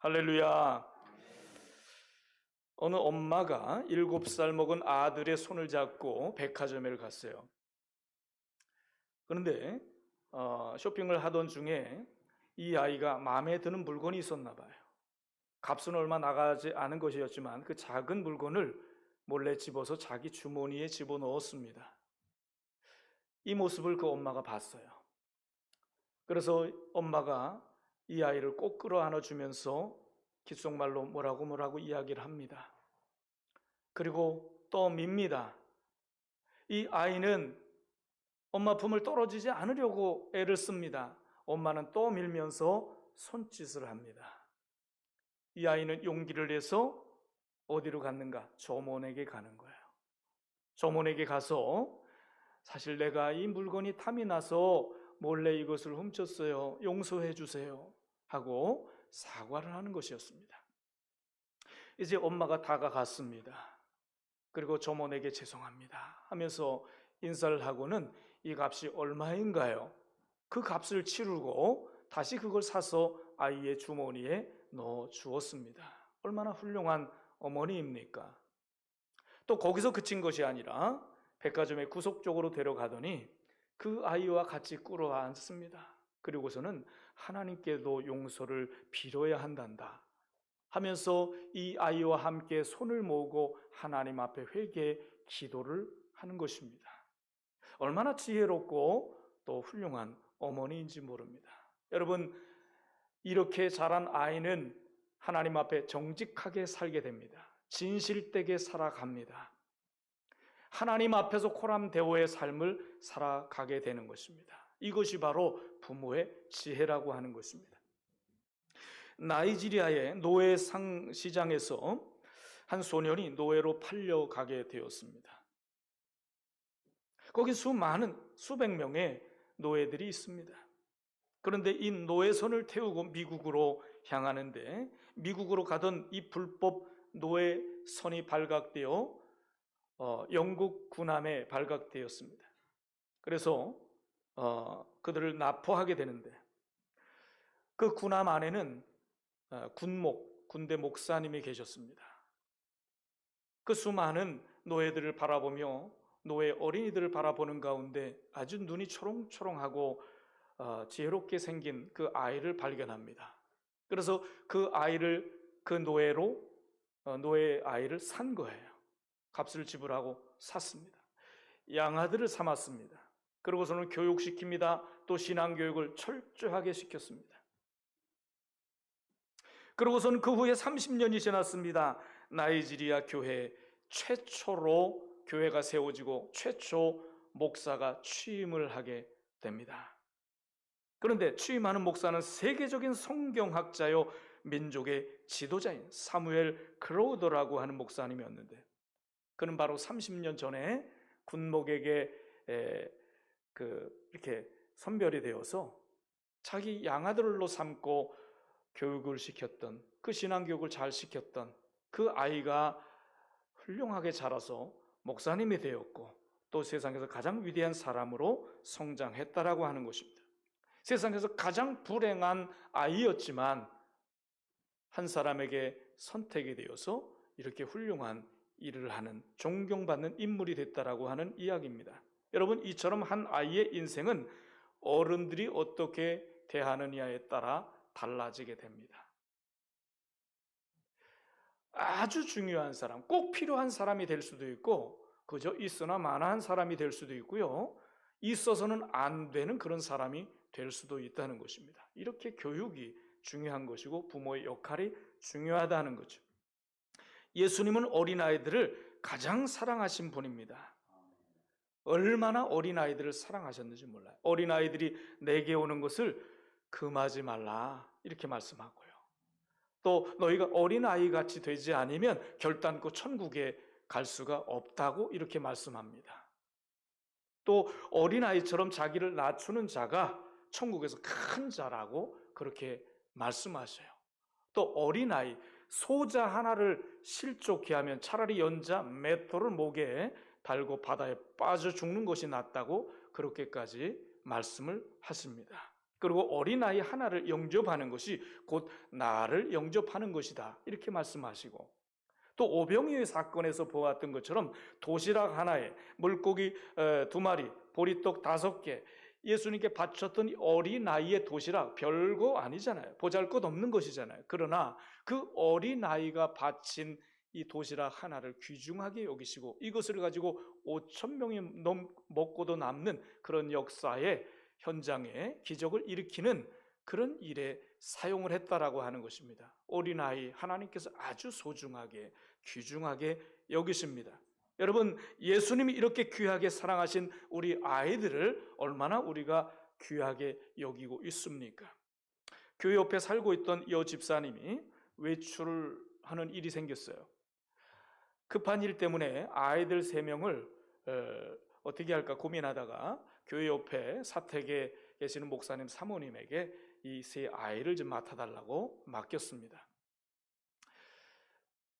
할렐루야. 어느 엄마가 7살 먹은 아들의 손을 잡고 백화점에 갔어요. 그런데 쇼핑을 하던 중에 이 아이가 마음에 드는 물건이 있었나 봐요. 값은 얼마 나가지 않은 것이었지만 그 작은 물건을 몰래 집어서 자기 주머니에 집어넣었습니다. 이 모습을 그 엄마가 봤어요. 그래서 엄마가 이 아이를 꼭 끌어안아 주면서 귓속말로 뭐라고 이야기를 합니다. 그리고 또 밉니다. 이 아이는 엄마 품을 떨어지지 않으려고 애를 씁니다. 엄마는 또 밀면서 손짓을 합니다. 이 아이는 용기를 내서 어디로 갔는가? 조몬에게 가는 거예요. 조몬에게 가서 사실 내가 이 물건이 탐이 나서 몰래 이것을 훔쳤어요. 용서해 주세요. 하고 사과를 하는 것이었습니다. 이제 엄마가 다가갔습니다. 그리고 조몬에게 죄송합니다 하면서 인사를 하고는 이 값이 얼마인가요? 그 값을 치르고 다시 그걸 사서 아이의 주머니에 넣어 주었습니다. 얼마나 훌륭한 어머니입니까? 또 거기서 그친 것이 아니라 백화점의 구석쪽으로 데려가더니 그 아이와 같이 끌어안습니다. 그리고서는 하나님께도 용서를 빌어야 한단다 하면서 이 아이와 함께 손을 모으고 하나님 앞에 회개 기도를 하는 것입니다. 얼마나 지혜롭고 또 훌륭한 어머니인지 모릅니다. 여러분, 이렇게 자란 아이는 하나님 앞에 정직하게 살게 됩니다. 진실되게 살아갑니다. 하나님 앞에서 코람대오의 삶을 살아가게 되는 것입니다. 이것이 바로 부모의 지혜라고 하는 것입니다. 나이지리아의 노예상 시장에서 한 소년이 노예로 팔려가게 되었습니다. 거기 수백 명의 노예들이 있습니다. 그런데 이 노예선을 태우고 미국으로 향하는데 미국으로 가던 이 불법 노예선이 발각되어 영국 군함에 발각되었습니다. 그래서 그들을 납포하게 되는데 그 군함 안에는 군대 목사님이 계셨습니다. 그 수많은 노예들을 바라보며 노예 어린이들을 바라보는 가운데 아주 눈이 초롱초롱하고 지혜롭게 생긴 그 아이를 발견합니다. 그래서 그 노예 아이를 산 거예요. 값을 지불하고 샀습니다. 양아들을 삼았습니다. 그러고서는 교육시킵니다. 또 신앙교육을 철저하게 시켰습니다. 그러고서는 그 후에 30년이 지났습니다. 나이지리아 교회 최초로 교회가 세워지고 최초 목사가 취임을 하게 됩니다. 그런데 취임하는 목사는 세계적인 성경학자요 민족의 지도자인 사무엘 크로우더라고 하는 목사님이었는데 그는 바로 30년 전에 군목에게 이렇게 선별이 되어서 자기 양아들로 삼고 교육을 시켰던 그 신앙교육을 잘 시켰던 그 아이가 훌륭하게 자라서 목사님이 되었고 또 세상에서 가장 위대한 사람으로 성장했다라고 하는 것입니다. 세상에서 가장 불행한 아이였지만 한 사람에게 선택이 되어서 이렇게 훌륭한 일을 하는 존경받는 인물이 됐다라고 하는 이야기입니다. 여러분, 이처럼 한 아이의 인생은 어른들이 어떻게 대하느냐에 따라 달라지게 됩니다. 아주 중요한 사람, 꼭 필요한 사람이 될 수도 있고 그저 있으나 마나한 사람이 될 수도 있고요. 있어서는 안 되는 그런 사람이 될 수도 있다는 것입니다. 이렇게 교육이 중요한 것이고 부모의 역할이 중요하다는 거죠. 예수님은 어린아이들을 가장 사랑하신 분입니다. 얼마나 어린아이들을 사랑하셨는지 몰라요. 어린아이들이 내게 오는 것을 금하지 말라 이렇게 말씀하고요. 또 너희가 어린아이같이 되지 않으면 결단코 천국에 갈 수가 없다고 이렇게 말씀합니다. 또 어린아이처럼 자기를 낮추는 자가 천국에서 큰 자라고 그렇게 말씀하셔요. 또 어린아이, 소자 하나를 실족해 하면 차라리 연자 맷돌을 목에 달고 바다에 빠져 죽는 것이 낫다고 그렇게까지 말씀을 하십니다. 그리고 어린아이 하나를 영접하는 것이 곧 나를 영접하는 것이다, 이렇게 말씀하시고, 또 오병이의 사건에서 보았던 것처럼 도시락 하나에 물고기 2마리, 보리떡 5개, 예수님께 바쳤던 어린아이의 도시락, 별거 아니잖아요. 보잘것없는 것이잖아요. 그러나 그 어린아이가 바친 이 도시락 하나를 귀중하게 여기시고 이것을 가지고 5,000명이 먹고도 남는 그런 역사의 현장에 기적을 일으키는 그런 일에 사용을 했다라고 하는 것입니다. 어린아이 하나님께서 아주 소중하게 귀중하게 여기십니다. 여러분, 예수님이 이렇게 귀하게 사랑하신 우리 아이들을 얼마나 우리가 귀하게 여기고 있습니까? 교회 옆에 살고 있던 여 집사님이 외출을 하는 일이 생겼어요. 급한 일 때문에 아이들 3명을 어떻게 할까 고민하다가 교회 옆에 사택에 계시는 목사님 사모님에게 이 3 아이를 좀 맡아달라고 맡겼습니다.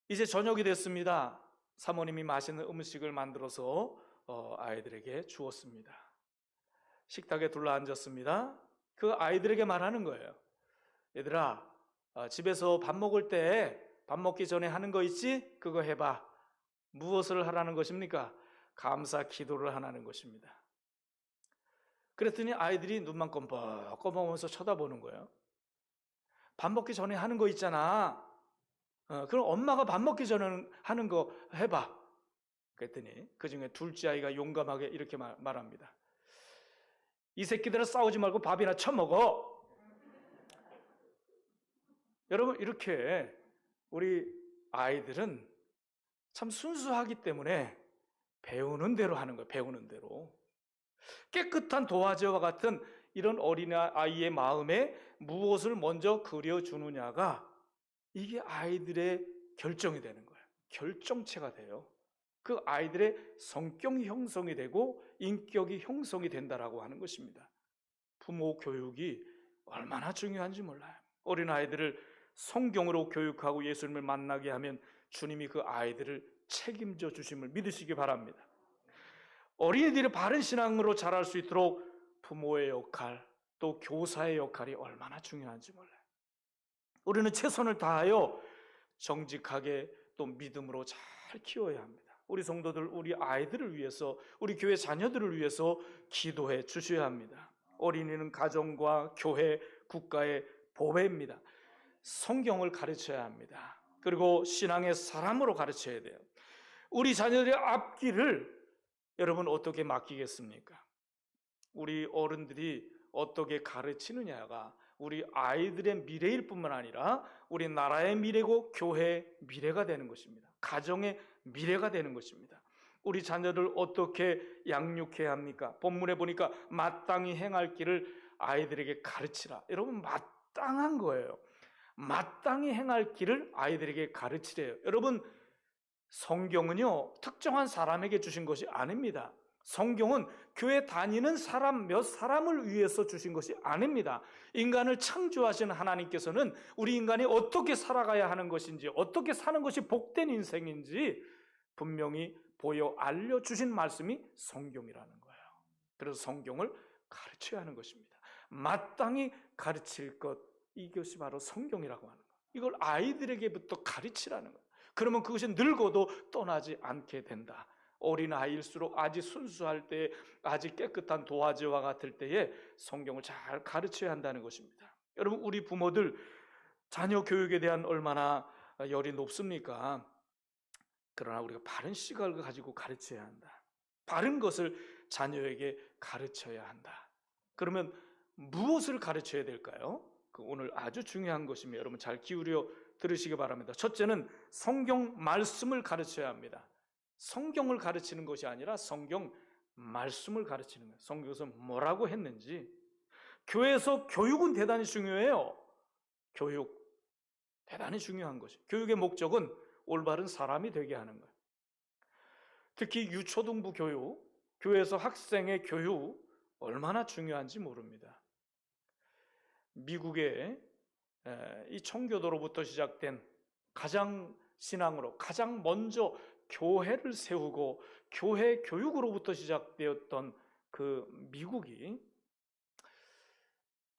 이제 저녁이 됐습니다. 사모님이 맛있는 음식을 만들어서 아이들에게 주었습니다. 식탁에 둘러앉았습니다. 그 아이들에게 말하는 거예요. 얘들아, 집에서 밥 먹을 때 밥 먹기 전에 하는 거 있지? 그거 해봐. 무엇을 하라는 것입니까? 감사 기도를 하라는 것입니다. 그랬더니 아이들이 눈만 껌뻑껌뻑하면서 쳐다보는 거예요. 밥 먹기 전에 하는 거 있잖아. 그럼 엄마가 밥 먹기 전에 하는 거 해봐. 그랬더니 그 중에 둘째 아이가 용감하게 이렇게 말합니다. 이 새끼들은 싸우지 말고 밥이나 처먹어. 여러분, 이렇게 우리 아이들은 참 순수하기 때문에 배우는 대로 하는 거예요. 배우는 대로. 깨끗한 도화지와 같은 이런 어린아이의 마음에 무엇을 먼저 그려주느냐가 이게 아이들의 결정이 되는 거예요. 결정체가 돼요. 그 아이들의 성격이 형성이 되고 인격이 형성이 된다라고 하는 것입니다. 부모 교육이 얼마나 중요한지 몰라요. 어린아이들을 성경으로 교육하고 예수님을 만나게 하면 주님이 그 아이들을 책임져 주심을 믿으시기 바랍니다. 어린이들이 바른 신앙으로 자랄 수 있도록 부모의 역할, 또 교사의 역할이 얼마나 중요한지 몰라요. 우리는 최선을 다하여 정직하게 또 믿음으로 잘 키워야 합니다. 우리 성도들, 우리 아이들을 위해서, 우리 교회 자녀들을 위해서 기도해 주셔야 합니다. 어린이는 가정과 교회, 국가의 보배입니다. 성경을 가르쳐야 합니다. 그리고 신앙의 사람으로 가르쳐야 돼요. 우리 자녀들의 앞길을 여러분 어떻게 맡기겠습니까? 우리 어른들이 어떻게 가르치느냐가 우리 아이들의 미래일 뿐만 아니라 우리 나라의 미래고 교회의 미래가 되는 것입니다. 가정의 미래가 되는 것입니다. 우리 자녀를 어떻게 양육해야 합니까? 본문에 보니까 마땅히 행할 길을 아이들에게 가르치라. 여러분, 마땅한 거예요. 마땅히 행할 길을 아이들에게 가르치래요. 여러분, 성경은요 특정한 사람에게 주신 것이 아닙니다. 성경은 교회 다니는 사람 몇 사람을 위해서 주신 것이 아닙니다. 인간을 창조하신 하나님께서는 우리 인간이 어떻게 살아가야 하는 것인지, 어떻게 사는 것이 복된 인생인지 분명히 보여 알려주신 말씀이 성경이라는 거예요. 그래서 성경을 가르쳐야 하는 것입니다. 마땅히 가르칠 것, 이것이 바로 성경이라고 하는 거예요. 이걸 아이들에게부터 가르치라는 거예요. 그러면 그것이 늙어도 떠나지 않게 된다. 어린아이일수록 아직 순수할 때, 아직 깨끗한 도화지와 같을 때에 성경을 잘 가르쳐야 한다는 것입니다. 여러분, 우리 부모들 자녀 교육에 대한 얼마나 열이 높습니까? 그러나 우리가 바른 시각을 가지고 가르쳐야 한다. 바른 것을 자녀에게 가르쳐야 한다. 그러면 무엇을 가르쳐야 될까요? 오늘 아주 중요한 것이며 여러분 잘 기울여 들으시기 바랍니다. 첫째는 성경 말씀을 가르쳐야 합니다. 성경을 가르치는 것이 아니라 성경 말씀을 가르치는 거예요. 성경에서 뭐라고 했는지. 교회에서 교육은 대단히 중요해요. 교육 대단히 중요한 것이. 교육의 목적은 올바른 사람이 되게 하는 거예요. 특히 유초등부 교육, 교회에서 학생의 교육 얼마나 중요한지 모릅니다. 미국의 이 청교도로부터 시작된 가장 신앙으로 가장 먼저 교회를 세우고 교회 교육으로부터 시작되었던 그 미국이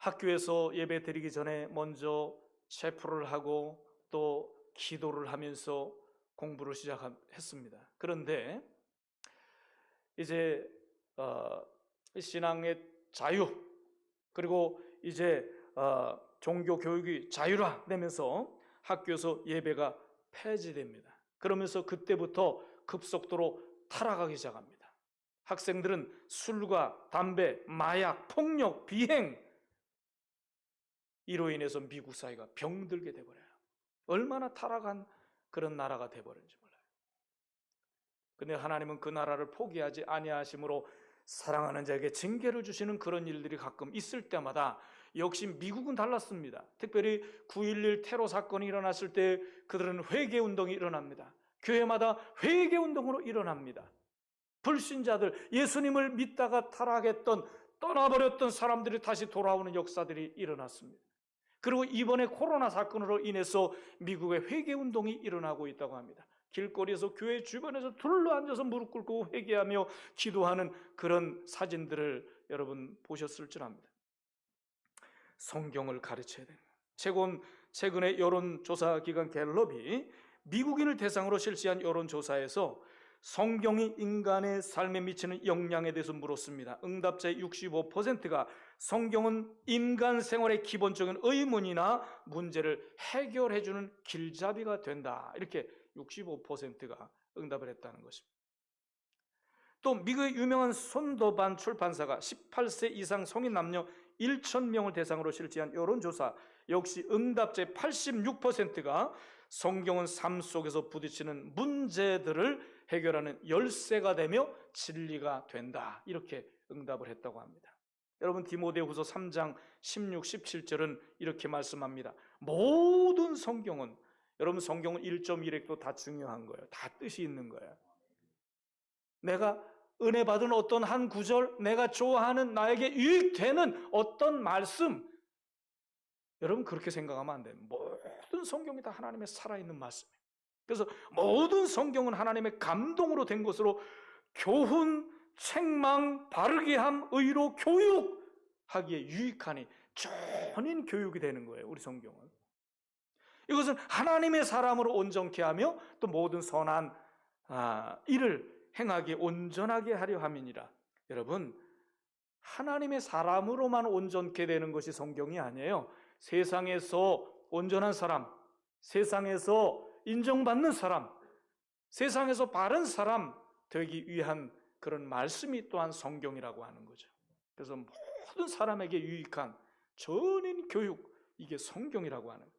학교에서 예배 드리기 전에 먼저 체프를 하고 또 기도를 하면서 공부를 시작했습니다. 그런데 이제 신앙의 자유, 그리고 이제 종교 교육이 자유화되면서 학교에서 예배가 폐지됩니다. 그러면서 그때부터 급속도로 타락하기 시작합니다. 학생들은 술과 담배, 마약, 폭력, 비행, 이로 인해서 미국 사회가 병들게 돼버려요. 얼마나 타락한 그런 나라가 돼버린지 몰라요. 근데 하나님은 그 나라를 포기하지 아니하심으로 사랑하는 자에게 징계를 주시는 그런 일들이 가끔 있을 때마다 역시 미국은 달랐습니다. 특별히 9.11 테러 사건이 일어났을 때 그들은 회개운동이 일어납니다. 교회마다 회개운동으로 일어납니다. 불신자들, 예수님을 믿다가 타락했던, 떠나버렸던 사람들이 다시 돌아오는 역사들이 일어났습니다. 그리고 이번에 코로나 사건으로 인해서 미국의 회개운동이 일어나고 있다고 합니다. 길거리에서 교회 주변에서 둘러앉아서 무릎 꿇고 회개하며 기도하는 그런 사진들을 여러분 보셨을 줄 압니다. 성경을 가르쳐야 됩니다. 최근에 여론조사 기관 갤럽이 미국인을 대상으로 실시한 여론조사에서 성경이 인간의 삶에 미치는 영향에 대해서 물었습니다. 응답자의 65%가 성경은 인간 생활의 기본적인 의문이나 문제를 해결해주는 길잡이가 된다, 이렇게 65%가 응답을 했다는 것입니다. 또 미국의 유명한 손도반 출판사가 18세 이상 성인 남녀 1,000명을 대상으로 실시한 여론조사 역시 응답자의 86%가 성경은 삶 속에서 부딪히는 문제들을 해결하는 열쇠가 되며 진리가 된다, 이렇게 응답을 했다고 합니다. 여러분, 디모데후서 3장 16, 17절은 이렇게 말씀합니다. 모든 성경은, 여러분 성경은 1.1핵도 다 중요한 거예요. 다 뜻이 있는 거예요. 내가 은혜 받은 어떤 한 구절, 내가 좋아하는, 나에게 유익되는 어떤 말씀, 여러분 그렇게 생각하면 안 돼요. 모든 성경이 다 하나님의 살아있는 말씀이에요. 그래서 모든 성경은 하나님의 감동으로 된 것으로 교훈, 책망, 바르게 함, 의로 교육하기에 유익하니 전인 교육이 되는 거예요. 우리 성경은. 이것은 하나님의 사람으로 온전케 하며 또 모든 선한 일을 행하기에 온전하게 하려 함이니라. 여러분, 하나님의 사람으로만 온전케 되는 것이 성경이 아니에요. 세상에서 온전한 사람, 세상에서 인정받는 사람, 세상에서 바른 사람 되기 위한 그런 말씀이 또한 성경이라고 하는 거죠. 그래서 모든 사람에게 유익한 전인 교육, 이게 성경이라고 하는 거예요.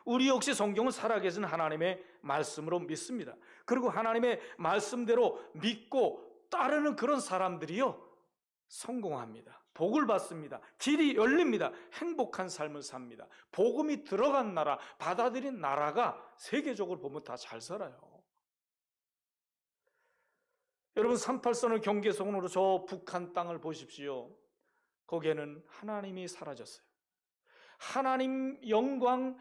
우리 역시 성경은 살아계신 하나님의 말씀으로 믿습니다. 그리고 하나님의 말씀대로 믿고 따르는 그런 사람들이요, 성공합니다. 복을 받습니다. 길이 열립니다. 행복한 삶을 삽니다. 복음이 들어간 나라, 받아들인 나라가 세계적으로 보면 다 잘 살아요. 여러분, 38선을 경계선으로 저 북한 땅을 보십시오. 거기에는 하나님이 사라졌어요. 하나님 영광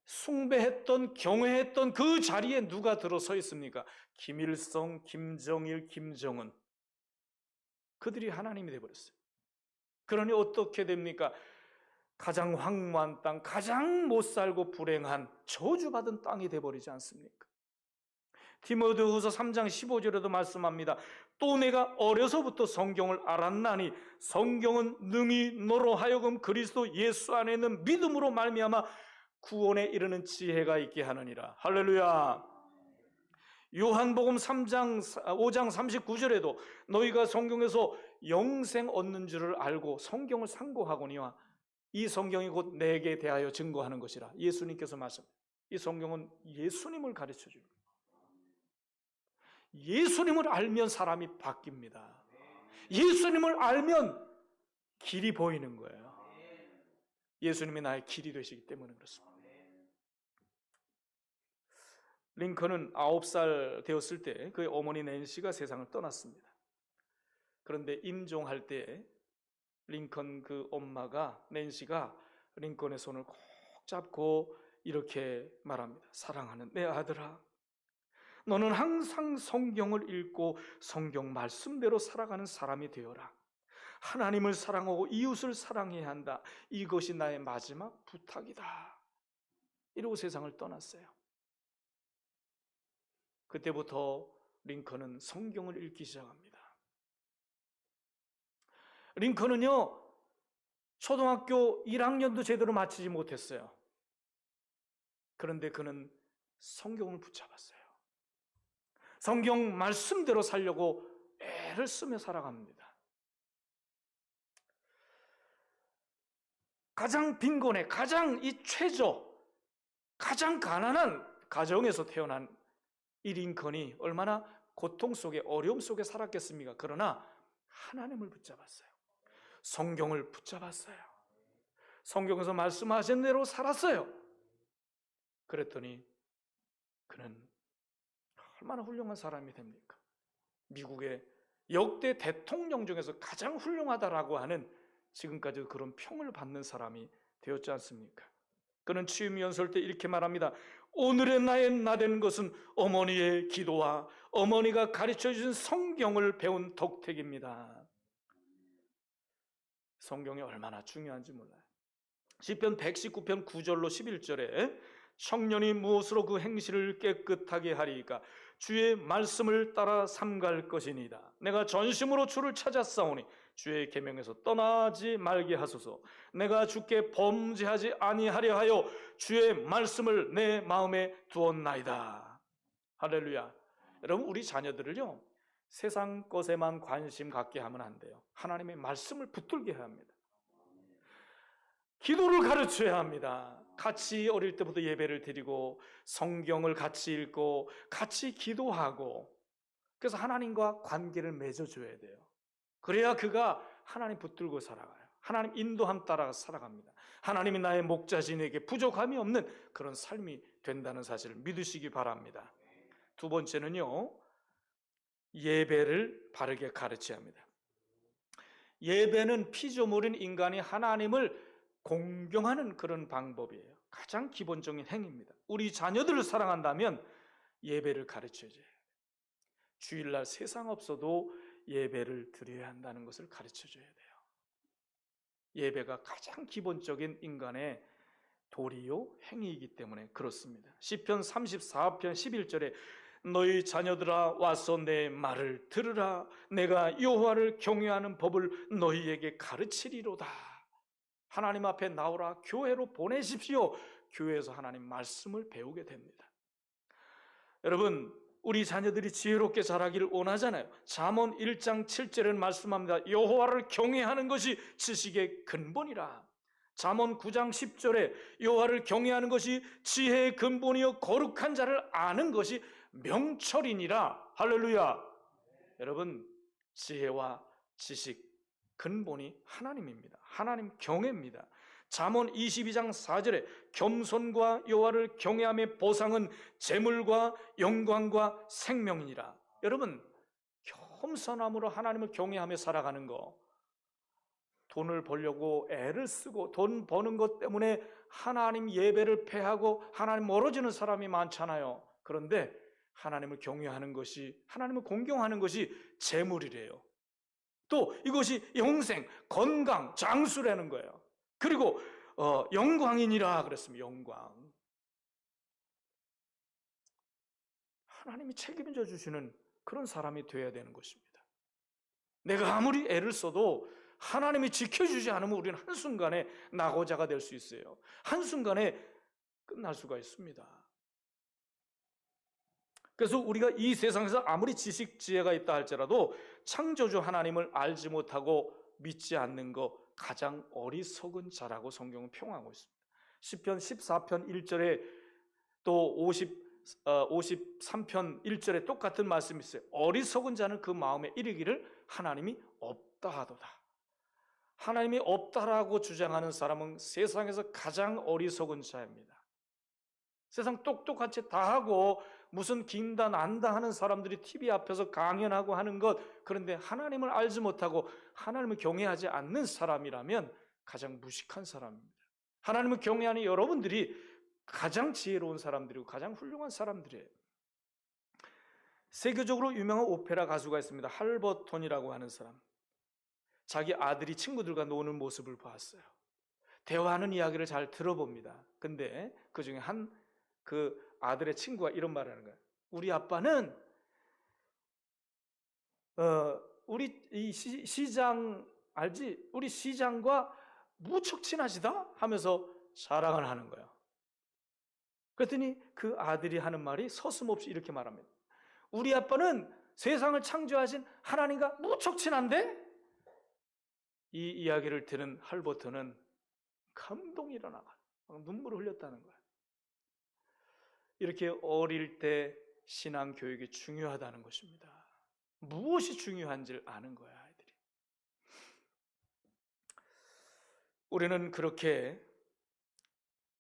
숭배했던, 경외했던 그 자리에 누가 들어서 있습니까? 김일성, 김정일, 김정은, 그들이 하나님이 되어버렸어요. 그러니 어떻게 됩니까? 가장 황무한 땅, 가장 못 살고 불행한 저주받은 땅이 되어버리지 않습니까? 디모데후서 3장 15절에도 말씀합니다. 또 내가 어려서부터 성경을 알았나니 성경은 능히 너로 하여금 그리스도 예수 안에 있는 믿음으로 말미암아 구원에 이르는 지혜가 있게 하느니라. 할렐루야. 요한복음 5장 39절에도 너희가 성경에서 영생 얻는 줄을 알고 성경을 상고하거니와 이 성경이 곧 내게 대하여 증거하는 것이라. 예수님께서 말씀. 이 성경은 예수님을 가르쳐 줍니다. 예수님을 알면 사람이 바뀝니다. 예수님을 알면 길이 보이는 거예요. 예수님이 나의 길이 되시기 때문에 그렇습니다. 링컨은 9살 되었을 때 그의 어머니 낸시가 세상을 떠났습니다. 그런데 임종할 때 링컨 그 엄마가, 낸시가 링컨의 손을 꼭 잡고 이렇게 말합니다. 사랑하는 내 아들아, 너는 항상 성경을 읽고 성경 말씀대로 살아가는 사람이 되어라. 하나님을 사랑하고 이웃을 사랑해야 한다. 이것이 나의 마지막 부탁이다. 이러고 세상을 떠났어요. 그때부터 링컨은 성경을 읽기 시작합니다. 링컨은요, 초등학교 1학년도 제대로 마치지 못했어요. 그런데 그는 성경을 붙잡았어요. 성경 말씀대로 살려고 애를 쓰며 살아갑니다. 가장 빈곤해, 가장 이 최저, 가장 가난한 가정에서 태어난 이 링컨이 얼마나 고통 속에, 어려움 속에 살았겠습니까? 그러나 하나님을 붙잡았어요. 성경을 붙잡았어요. 성경에서 말씀하신 대로 살았어요. 그랬더니 그는 얼마나 훌륭한 사람이 됩니까? 미국의 역대 대통령 중에서 가장 훌륭하다라고 하는, 지금까지 그런 평을 받는 사람이 되었지 않습니까? 그는 취임 연설 때 이렇게 말합니다. 오늘의 나의 나된 것은 어머니의 기도와 어머니가 가르쳐 주신 성경을 배운 덕택입니다. 성경이 얼마나 중요한지 몰라요. 시편 119편 9절로 11절에 청년이 무엇으로 그 행실을 깨끗하게 하리이까? 주의 말씀을 따라 삼갈 것이니이다. 내가 전심으로 주를 찾았사오니 주의 계명에서 떠나지 말게 하소서. 내가 주께 범죄하지 아니하려 하여 주의 말씀을 내 마음에 두었나이다. 할렐루야. 여러분, 우리 자녀들을요, 세상 것에만 관심 갖게 하면 안 돼요. 하나님의 말씀을 붙들게 해야 합니다. 기도를 가르쳐야 합니다. 같이 어릴 때부터 예배를 드리고 성경을 같이 읽고 같이 기도하고, 그래서 하나님과 관계를 맺어줘야 돼요. 그래야 그가 하나님 붙들고 살아가요. 하나님 인도함 따라 살아갑니다. 하나님이 나의 목자신에게 부족함이 없는 그런 삶이 된다는 사실을 믿으시기 바랍니다. 두 번째는요, 예배를 바르게 가르쳐야 합니다. 예배는 피조물인 인간이 하나님을 공경하는 그런 방법이에요. 가장 기본적인 행위입니다. 우리 자녀들을 사랑한다면 예배를 가르쳐줘야 돼요. 주일날 세상 없어도 예배를 드려야 한다는 것을 가르쳐줘야 돼요. 예배가 가장 기본적인 인간의 도리요 행위이기 때문에 그렇습니다. 시편 34편 11절에 너희 자녀들아 와서 내 말을 들으라. 내가 여호와를 경외하는 법을 너희에게 가르치리로다. 하나님 앞에 나오라. 교회로 보내십시오. 교회에서 하나님 말씀을 배우게 됩니다. 여러분, 우리 자녀들이 지혜롭게 자라기를 원하잖아요. 잠언 1장 7절에는 말씀합니다. 여호와를 경외하는 것이 지식의 근본이라. 잠언 9장 10절에 여호와를 경외하는 것이 지혜의 근본이요 거룩한 자를 아는 것이 명철이니라. 할렐루야. 여러분, 지혜와 지식 근본이 하나님입니다. 하나님 경외입니다. 잠언 22장 4절에 겸손과 여호와를 경외함의 보상은 재물과 영광과 생명이니라. 여러분, 겸손함으로 하나님을 경외하며 살아가는 거, 돈을 벌려고 애를 쓰고 돈 버는 것 때문에 하나님 예배를 패하고 하나님 멀어지는 사람이 많잖아요. 그런데 하나님을 경외하는 것이, 하나님을 공경하는 것이 재물이래요. 또 이것이 영생, 건강, 장수라는 거예요. 그리고 영광이니라 그랬습니다. 영광. 하나님이 책임져 주시는 그런 사람이 되어야 되는 것입니다. 내가 아무리 애를 써도 하나님이 지켜주지 않으면 우리는 한순간에 낙오자가 될 수 있어요. 한순간에 끝날 수가 있습니다. 그래서 우리가 이 세상에서 아무리 지식, 지혜가 있다 할지라도 창조주 하나님을 알지 못하고 믿지 않는 거 가장 어리석은 자라고 성경은 평하고 있습니다. 시편 14편 1절에 또 53편 1절에 똑같은 말씀이 있어요. 어리석은 자는 그 마음에 이르기를 하나님이 없다 하도다. 하나님이 없다라고 주장하는 사람은 세상에서 가장 어리석은 자입니다. 세상 똑똑한 채 다 하고 무슨 긴다 난다 하는 사람들이 TV 앞에서 강연하고 하는 것, 그런데 하나님을 알지 못하고 하나님을 경외하지 않는 사람이라면 가장 무식한 사람입니다. 하나님을 경외하는 여러분들이 가장 지혜로운 사람들이고 가장 훌륭한 사람들이에요. 세계적으로 유명한 오페라 가수가 있습니다. 할버톤이라고 하는 사람. 자기 아들이 친구들과 노는 모습을 봤어요. 대화하는 이야기를 잘 들어봅니다. 근데 그 중에 그 아들의 친구가 이런 말을 하는 거예요. 우리 아빠는 우리 이 시장 알지? 우리 시장과 무척 친하시다 하면서 자랑을 하는 거예요. 그랬더니 그 아들이 하는 말이 서슴없이 이렇게 말합니다. 우리 아빠는 세상을 창조하신 하나님과 무척 친한데? 이 이야기를 들은 할버트는 감동이 일어나가 눈물을 흘렸다는 거예요. 이렇게 어릴 때 신앙 교육이 중요하다는 것입니다. 무엇이 중요한지를 아는 거야, 아이들이. 우리는 그렇게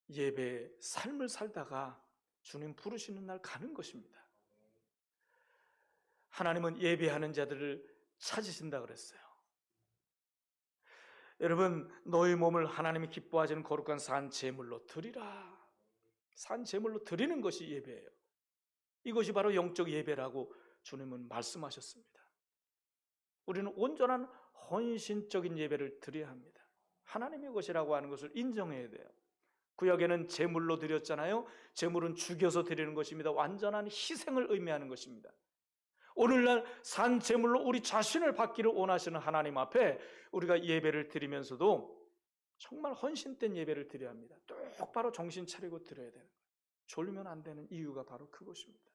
예배의 삶을 살다가 주님 부르시는 날 가는 것입니다. 하나님은 예배하는 자들을 찾으신다 그랬어요. 여러분, 너희 몸을 하나님이 기뻐하시는 거룩한 산 제물로 드리라. 산 제물로 드리는 것이 예배예요. 이것이 바로 영적 예배라고 주님은 말씀하셨습니다. 우리는 온전한 헌신적인 예배를 드려야 합니다. 하나님의 것이라고 하는 것을 인정해야 돼요. 구약에는 제물로 드렸잖아요. 제물은 죽여서 드리는 것입니다. 완전한 희생을 의미하는 것입니다. 오늘날 산 제물로 우리 자신을 받기를 원하시는 하나님 앞에 우리가 예배를 드리면서도 정말 헌신된 예배를 드려야 합니다. 똑바로 정신 차리고 드려야 되는 거예요. 졸면 안 되는 이유가 바로 그것입니다.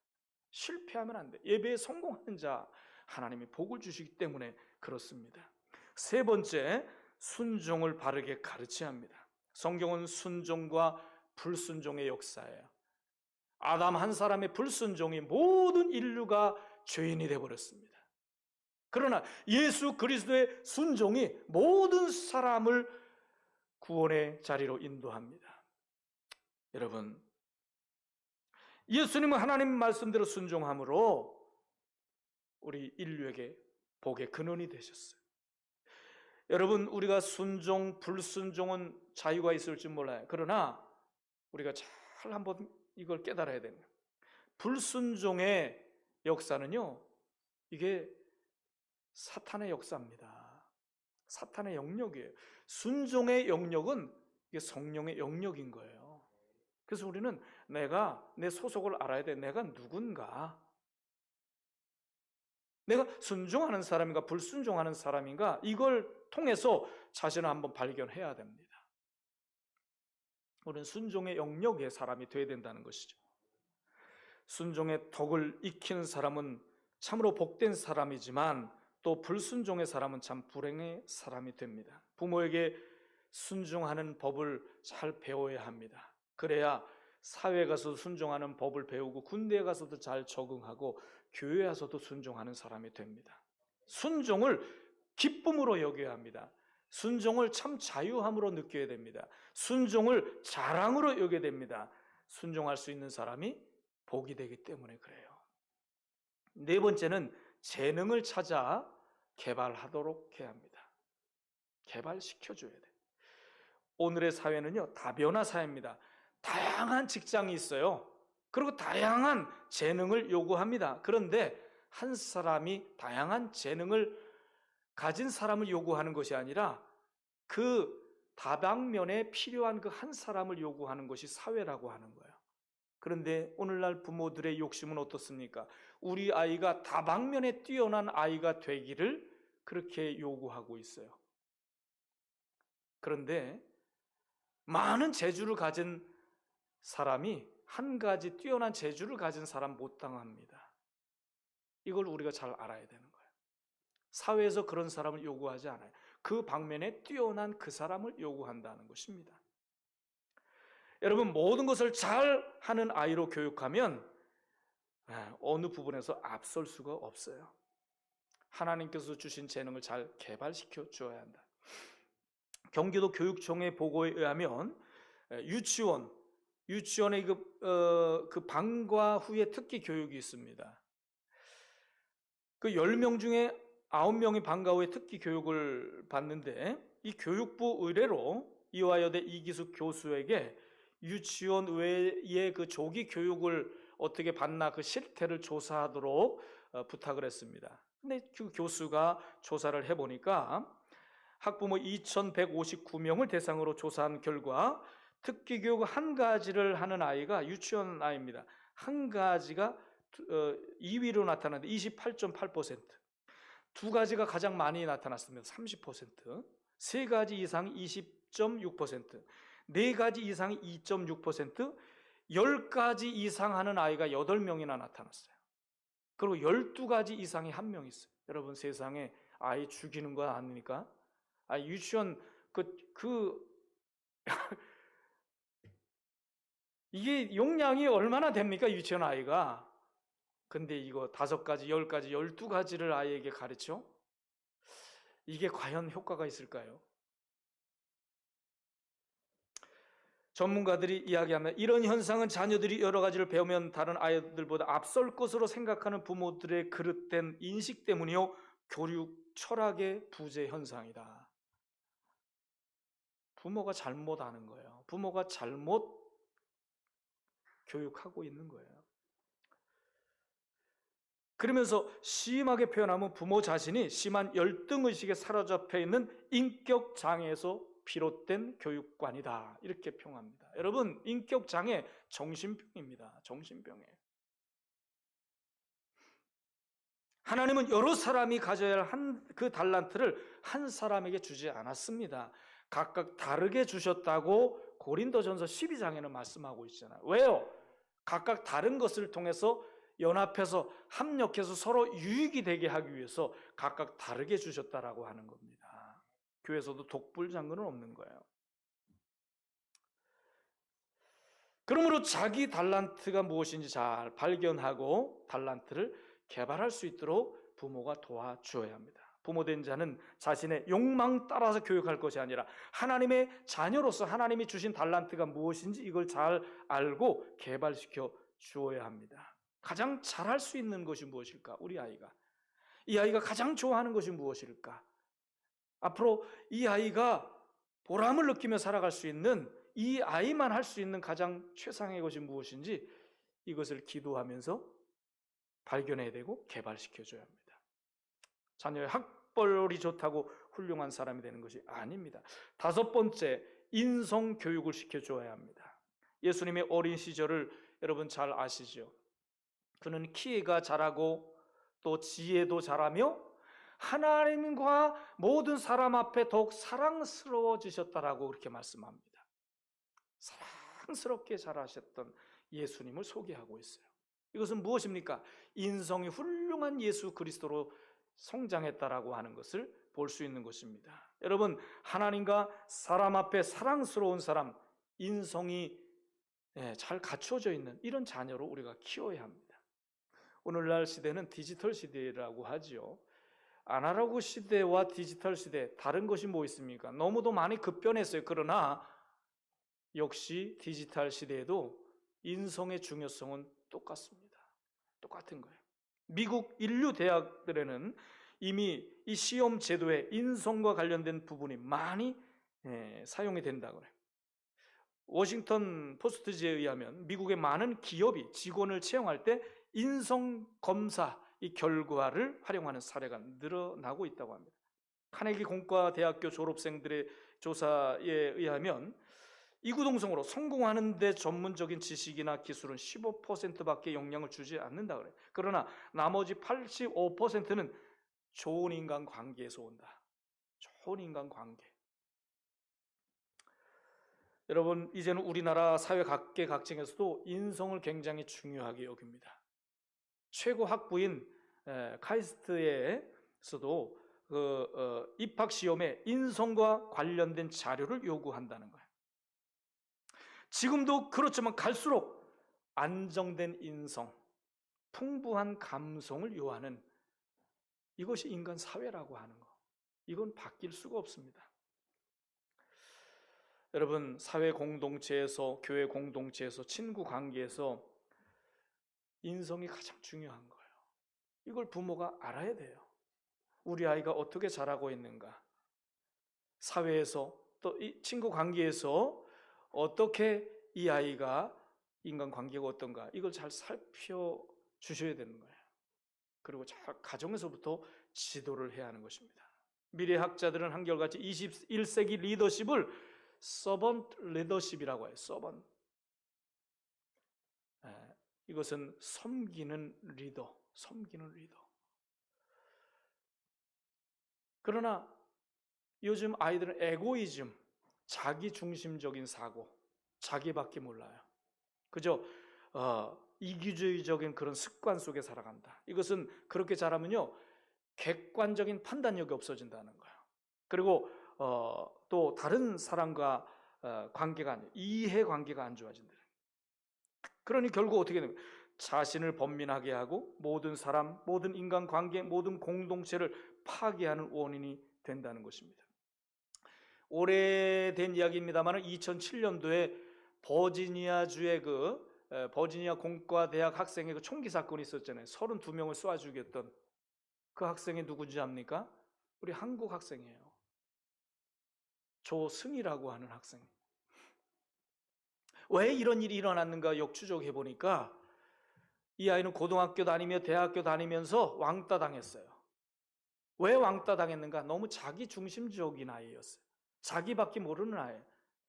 실패하면 안 돼. 예배에 성공하는 자 하나님이 복을 주시기 때문에 그렇습니다. 세 번째, 순종을 바르게 가르쳐야 합니다. 성경은 순종과 불순종의 역사예요. 아담 한 사람의 불순종이 모든 인류가 죄인이 되어버렸습니다. 그러나 예수 그리스도의 순종이 모든 사람을 구원의 자리로 인도합니다. 여러분, 예수님은 하나님 말씀대로 순종함으로 우리 인류에게 복의 근원이 되셨어요. 여러분, 우리가 순종, 불순종은 자유가 있을지 몰라요. 그러나 우리가 잘 한번 이걸 깨달아야 됩니다. 불순종의 역사는요, 이게 사탄의 역사입니다. 사탄의 영역이에요. 순종의 영역은 이게 성령의 영역인 거예요. 그래서 우리는 내 소속을 알아야 돼. 내가 누군가? 내가 순종하는 사람인가 불순종하는 사람인가? 이걸 통해서 자신을 한번 발견해야 됩니다. 우리는 순종의 영역의 사람이 되어야 된다는 것이죠. 순종의 덕을 익히는 사람은 참으로 복된 사람이지만 또 불순종의 사람은 참 불행의 사람이 됩니다. 부모에게 순종하는 법을 잘 배워야 합니다. 그래야 사회에 가서 순종하는 법을 배우고 군대에 가서도 잘 적응하고 교회에 가서도 순종하는 사람이 됩니다. 순종을 기쁨으로 여겨야 합니다. 순종을 참 자유함으로 느껴야 됩니다. 순종을 자랑으로 여겨야 됩니다. 순종할 수 있는 사람이 복이 되기 때문에 그래요. 네 번째는 재능을 찾아 개발하도록 해야 합니다. 개발시켜줘야 돼요. 오늘의 사회는요, 다변화 사회입니다. 다양한 직장이 있어요. 그리고 다양한 재능을 요구합니다. 그런데 한 사람이 다양한 재능을 가진 사람을 요구하는 것이 아니라 그 다방면에 필요한 그 한 사람을 요구하는 것이 사회라고 하는 거예요. 그런데 오늘날 부모들의 욕심은 어떻습니까? 우리 아이가 다방면에 뛰어난 아이가 되기를 그렇게 요구하고 있어요. 그런데 많은 재주를 가진 사람이 한 가지 뛰어난 재주를 가진 사람 못 당합니다. 이걸 우리가 잘 알아야 되는 거예요. 사회에서 그런 사람을 요구하지 않아요. 그 방면에 뛰어난 그 사람을 요구한다는 것입니다. 여러분, 모든 것을 잘 하는 아이로 교육하면 어느 부분에서 앞설 수가 없어요. 하나님께서 주신 재능을 잘 개발시켜 줘야 한다. 경기도 교육청의 보고에 의하면 유치원의 그 방과 후에 특기 교육이 있습니다. 그 10명 중에 9명이 방과 후에 특기 교육을 받는데 이 교육부 의뢰로 이화여대 이기숙 교수에게 유치원 외에 그 조기 교육을 어떻게 받나 그 실태를 조사하도록 부탁을 했습니다. 근데 그 교수가 조사를 해보니까 학부모 2,159명을 대상으로 조사한 결과 특기교육 한 가지를 하는 아이가 유치원 아이입니다. 한 가지가 2위로 나타났는데 28.8%, 두 가지가 가장 많이 나타났습니다. 30%, 세 가지 이상이 20.6%, 네 가지 이상이 2.6%, 10가지 이상 하는 아이가 8명이나 나타났어요. 그리고 12가지 이상이 1명 있어요. 여러분, 세상에 아이 죽이는 거 아닙니까? 유치원 이게 용량이 얼마나 됩니까? 유치원 아이가. 근데 이거 5가지, 10가지, 12가지를 아이에게 가르쳐? 이게 과연 효과가 있을까요? 전문가들이 이야기하면 이런 현상은 자녀들이 여러 가지를 배우면 다른 아이들보다 앞설 것으로 생각하는 부모들의 그릇된 인식 때문이요, 교육 철학의 부재 현상이다. 부모가 잘못 아는 거예요. 부모가 잘못 교육하고 있는 거예요. 그러면서 심하게 표현하면 부모 자신이 심한 열등의식에 사로잡혀 있는 인격장애에서 비롯된 교육관이다, 이렇게 평합니다. 여러분, 인격장애 정신병입니다. 정신병이에요. 하나님은 여러 사람이 가져야 할 그 달란트를 한 사람에게 주지 않았습니다. 각각 다르게 주셨다고 고린도전서 12장에는 말씀하고 있잖아요. 왜요? 각각 다른 것을 통해서 연합해서 합력해서 서로 유익이 되게 하기 위해서 각각 다르게 주셨다라고 하는 겁니다. 교회에서도 독불장군은 없는 거예요. 그러므로 자기 달란트가 무엇인지 잘 발견하고 달란트를 개발할 수 있도록 부모가 도와주어야 합니다. 부모된 자는 자신의 욕망 따라서 교육할 것이 아니라 하나님의 자녀로서 하나님이 주신 달란트가 무엇인지 이걸 잘 알고 개발시켜 주어야 합니다. 가장 잘할 수 있는 것이 무엇일까? 우리 아이가. 이 아이가 가장 좋아하는 것이 무엇일까? 앞으로 이 아이가 보람을 느끼며 살아갈 수 있는, 이 아이만 할 수 있는 가장 최상의 것이 무엇인지 이것을 기도하면서 발견해야 되고 개발시켜줘야 합니다. 자녀의 학벌이 좋다고 훌륭한 사람이 되는 것이 아닙니다. 5번째, 인성교육을 시켜줘야 합니다. 예수님의 어린 시절을 여러분 잘 아시죠? 그는 키가 자라고 또 지혜도 자라며 하나님과 모든 사람 앞에 더욱 사랑스러워지셨다라고 그렇게 말씀합니다. 사랑스럽게 자라셨던 예수님을 소개하고 있어요. 이것은 무엇입니까? 인성이 훌륭한 예수 그리스도로 성장했다라고 하는 것을 볼 수 있는 것입니다. 여러분, 하나님과 사람 앞에 사랑스러운 사람, 인성이 잘 갖춰져 있는 이런 자녀로 우리가 키워야 합니다. 오늘날 시대는 디지털 시대라고 하지요. 아날로그 시대와 디지털 시대, 다른 것이 뭐 있습니까? 너무도 많이 급변했어요. 그러나 역시 디지털 시대에도 인성의 중요성은 똑같습니다. 똑같은 거예요. 미국 인류 대학들에는 이미 이 시험 제도에 인성과 관련된 부분이 많이 사용이 된다고 해요. 워싱턴 포스트지에 의하면 미국의 많은 기업이 직원을 채용할 때 인성 검사 이 결과를 활용하는 사례가 늘어나고 있다고 합니다. 카네기 공과대학교 졸업생들의 조사에 의하면 이구동성으로 성공하는 데 전문적인 지식이나 기술은 15%밖에 영향을 주지 않는다 그래요. 그러나 나머지 85%는 좋은 인간관계에서 온다. 좋은 인간관계. 여러분, 이제는 우리나라 사회 각계각층에서도 인성을 굉장히 중요하게 여깁니다. 최고 학부인 카이스트에서도 입학 시험에 인성과 관련된 자료를 요구한다는 거예요. 지금도 그렇지만 갈수록 안정된 인성, 풍부한 감성을 요하는 이것이 인간 사회라고 하는 거. 이건 바뀔 수가 없습니다. 여러분, 사회 공동체에서, 교회 공동체에서, 친구 관계에서 인성이 가장 중요한 거예요. 이걸 부모가 알아야 돼요. 우리 아이가 어떻게 자라고 있는가? 사회에서 또 이 친구 관계에서 어떻게 이 아이가 인간관계가 어떤가? 이걸 잘 살펴주셔야 되는 거예요. 그리고 가정에서부터 지도를 해야 하는 것입니다. 미래학자들은 한결같이 21세기 리더십을 서번트 리더십이라고 해요. 서번트. 이것은 섬기는 리더, 섬기는 리더. 그러나 요즘 아이들은 에고이즘, 자기중심적인 사고, 자기밖에 몰라요. 그저 이기주의적인 그런 습관 속에 살아간다. 이것은 그렇게 자라면요, 객관적인 판단력이 없어진다는 거예요. 그리고 또 다른 사람과 이해관계가 안 좋아진다. 그러니 결국 어떻게 됩니까? 자신을 번민하게 하고 모든 사람, 모든 인간관계, 모든 공동체를 파괴하는 원인이 된다는 것입니다. 오래된 이야기입니다만 2007년도에 버지니아주의 버지니아 공과대학 학생의 그 총기 사건이 있었잖아요. 32명을 쏴 죽였던 그 학생이 누군지 압니까? 우리 한국 학생이에요. 조승이라고 하는 학생. 왜 이런 일이 일어났는가 역추적해 보니까 이 아이는 고등학교 다니며 대학교 다니면서 왕따 당했어요. 왜 왕따 당했는가? 너무 자기중심적인 아이였어요. 자기밖에 모르는 아이.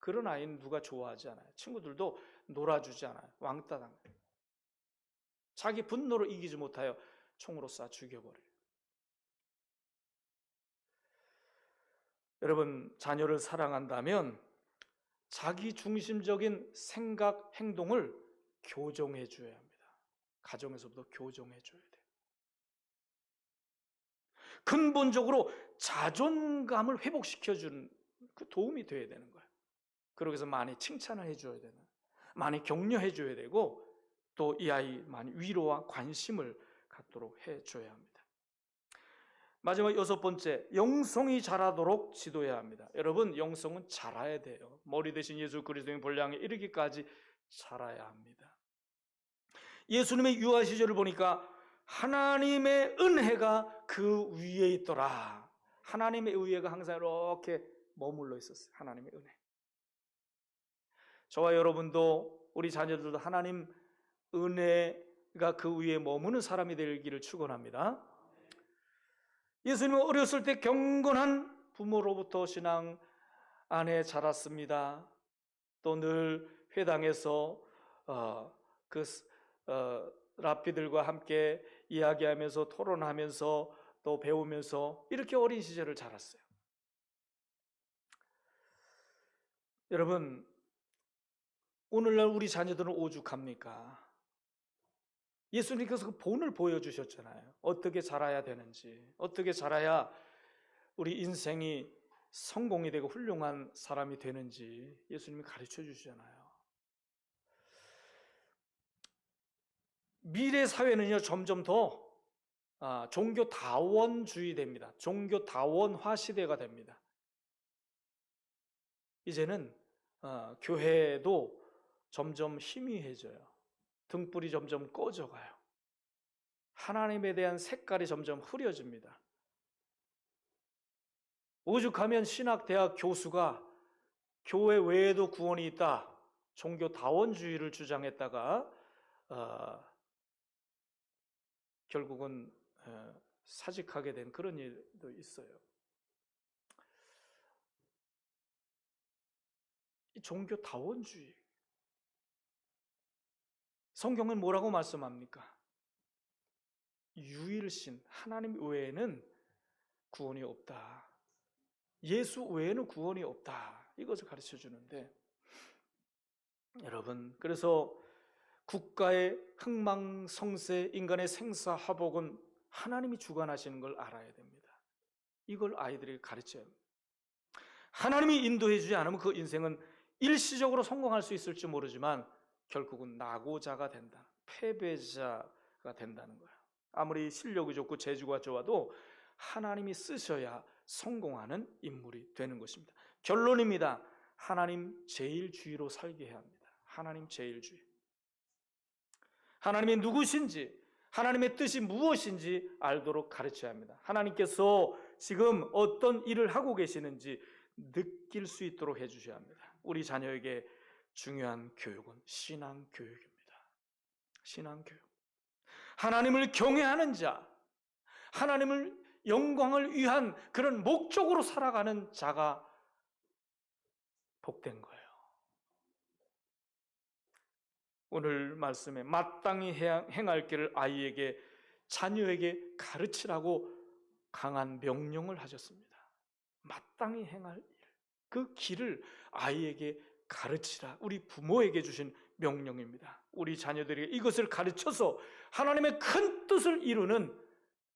그런 아이는 누가 좋아하지 않아요. 친구들도 놀아주지 않아요. 왕따 당해요. 자기 분노를 이기지 못하여 총으로 쏴 죽여버려요. 여러분, 자녀를 사랑한다면 자기중심적인 생각, 행동을 교정해 줘야 합니다. 가정에서부터 교정해 줘야 돼요. 근본적으로 자존감을 회복시켜주는 그 도움이 돼야 되는 거예요. 그러기 위해서 많이 칭찬을 해줘야 되는, 많이 격려해 줘야 되고, 또 이 아이 많이 위로와 관심을 갖도록 해줘야 합니다. 마지막 6번째, 영성이 자라도록 지도해야 합니다. 여러분, 영성은 자라야 돼요. 머리 대신 예수 그리스도의 본량에 이르기까지 자라야 합니다. 예수님의 유아 시절을 보니까 하나님의 은혜가 그 위에 있더라. 하나님의 은혜가 항상 이렇게 머물러 있었어요. 하나님의 은혜. 저와 여러분도, 우리 자녀들도 하나님 은혜가 그 위에 머무는 사람이 되기를 축원합니다. 예수님은 어렸을 때 경건한 부모로부터 신앙 안에 자랐습니다. 또 늘 회당에서 랍비들과 함께 이야기하면서 토론하면서 또 배우면서 이렇게 어린 시절을 자랐어요. 여러분, 오늘날 우리 자녀들은 오죽합니까? 예수님께서 그 본을 보여주셨잖아요. 어떻게 자라야 되는지, 어떻게 자라야 우리 인생이 성공이 되고 훌륭한 사람이 되는지 예수님이 가르쳐 주시잖아요. 미래 사회는요, 점점 더 종교다원주의 됩니다. 종교다원화 시대가 됩니다. 이제는 교회도 점점 희미해져요. 등불이 점점 꺼져가요. 하나님에 대한 색깔이 점점 흐려집니다. 오죽하면 신학대학 교수가 교회 외에도 구원이 있다, 종교다원주의를 주장했다가 결국은 사직하게 된 그런 일도 있어요. 이 종교다원주의, 성경은 뭐라고 말씀합니까? 유일신 하나님 외에는 구원이 없다. 예수 외에는 구원이 없다. 이것을 가르쳐 주는데, 여러분, 그래서 국가의 흥망성쇠, 인간의 생사화복은 하나님이 주관하시는 걸 알아야 됩니다. 이걸 아이들에게 가르쳐야 합니다. 하나님이 인도해 주지 않으면 그 인생은 일시적으로 성공할 수 있을지 모르지만 결국은 낙오자가 된다, 패배자가 된다는 거예요. 아무리 실력이 좋고 재주가 좋아도 하나님이 쓰셔야 성공하는 인물이 되는 것입니다. 결론입니다. 하나님 제일주의로 살게 해야 합니다. 하나님 제일주의. 하나님이 누구신지, 하나님의 뜻이 무엇인지 알도록 가르쳐야 합니다. 하나님께서 지금 어떤 일을 하고 계시는지 느낄 수 있도록 해주셔야 합니다. 우리 자녀에게 중요한 교육은 신앙교육입니다. 신앙교육. 하나님을 경외하는 자, 하나님을 영광을 위한 그런 목적으로 살아가는 자가 복된 거예요. 오늘 말씀에 마땅히 행할 길을 아이에게, 자녀에게 가르치라고 강한 명령을 하셨습니다. 마땅히 행할 일, 그 길을 아이에게 가르치라. 우리 부모에게 주신 명령입니다. 우리 자녀들에게 이것을 가르쳐서 하나님의 큰 뜻을 이루는,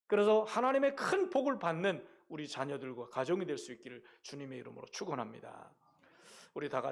그래서 하나님의 큰 복을 받는 우리 자녀들과 가정이 될 수 있기를 주님의 이름으로 축원합니다. 우리 다 같이